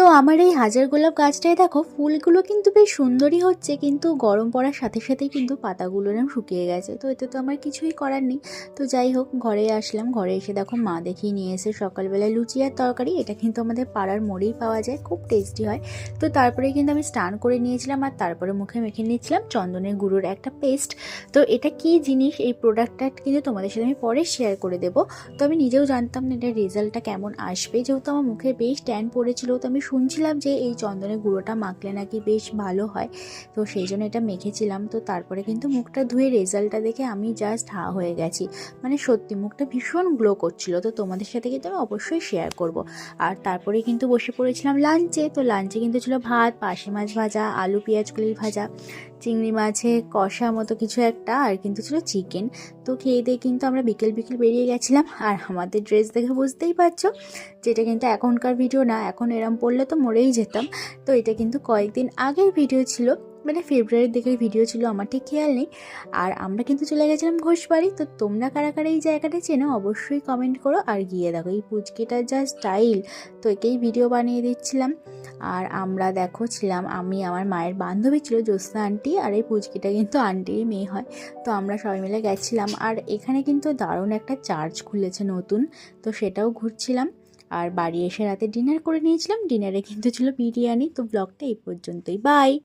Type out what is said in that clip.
তো আমার এই হাজার গোলাপ গাছটায় দেখো ফুলগুলো কিন্তু বেশ সুন্দরই হচ্ছে, কিন্তু গরম পড়ার সাথে সাথেই কিন্তু পাতাগুলো এরকম শুকিয়ে গেছে। তো এতে তো আমার কিছুই করার নেই। তো যাই হোক, ঘরে আসলাম। ঘরে এসে দেখো মা দেখিয়ে নিয়ে এসে সকালবেলায় লুচি আর তরকারি। এটা কিন্তু আমাদের পাড়ার মোড়েই পাওয়া যায়, খুব টেস্টি হয়। তো তারপরে কিন্তু আমি স্নান করে নিয়েছিলাম, আর তারপরে মুখে মেখে নিয়েছিলাম চন্দনের গুঁড়োর একটা পেস্ট। তো এটা কি জিনিস, এই প্রোডাক্টটা কিন্তু তোমাদের সাথে আমি পরে শেয়ার করে দেবো। তো আমি নিজেও জানতাম না এটার রেজাল্টটা কেমন আসবে, যেহেতু আমার মুখে বেশ ট্যান পড়েছিল। তো আমি শুনছিলাম যে এই চন্দনের গুঁড়োটা মাখলে নাকি বেশ ভালো হয়, তো সেই জন্য এটা মেখেছিলাম। তো তারপরে কিন্তু মুখটা ধুয়ে রেজাল্টটা দেখে আমি জাস্ট হা হয়ে গেছি। মানে সত্যি মুখটা ভীষণ গ্লো করছিল। তো তোমাদের সাথে কিন্তু আমি অবশ্যই শেয়ার করব। আর তারপরে কিন্তু বসে পড়েছিলাম লাঞ্চে। তো লাঞ্চে কিন্তু ছিল ভাত, পার্শে মাছ ভাজা, আলু পেঁয়াজ কলি ভাজা, চিংড়ি মাছে কষা মতো কিছু একটা, আর কিন্তু ছিল চিকেন। তো খেয়ে দিয়ে কিন্তু আমরা বিকেল বিকেল বেরিয়ে গেছিলাম। আর আমাদের ড্রেস দেখে বুঝতেই পারছো যেটা কিন্তু এখনকার ভিডিও না, এখন এরম পড়লে তো মরেই যেতাম। তো এটা কিন্তু কয়েকদিন আগের ভিডিও ছিল, মানে ফেব্রুয়ারির দিকের ভিডিও ছিল, আমার ঠিক খেয়াল নেই। আর আমরা কিন্তু চলে গেছিলাম ঘোষবাড়ি। তো তোমরা কারা কারা এই জায়গাটা চেনো অবশ্যই কমেন্ট করো। আর গিয়ে দেখো এই পুচকিটার যা স্টাইল, তো একেই ভিডিও বানিয়ে দিচ্ছিলাম। আর আমরা দেখো ছিলাম, আমি আমার মায়ের বান্ধবী ছিল জ্যোৎস্না আন্টি, আর এই পুচকিটা কিন্তু আন্টির মেয়ে হয়। তো আমরা সবাই মিলে গেছিলাম। আর এখানে কিন্তু দারুণ একটা চার্চ খুলেছে নতুন, তো সেটাও ঘুরছিলাম। আর বাড়ি এসে রাতে ডিনার করে নিয়েছিলাম। ডিনারে কিন্তু ছিল বিরিয়ানি। তো ব্লগটা এই পর্যন্তই, বাই।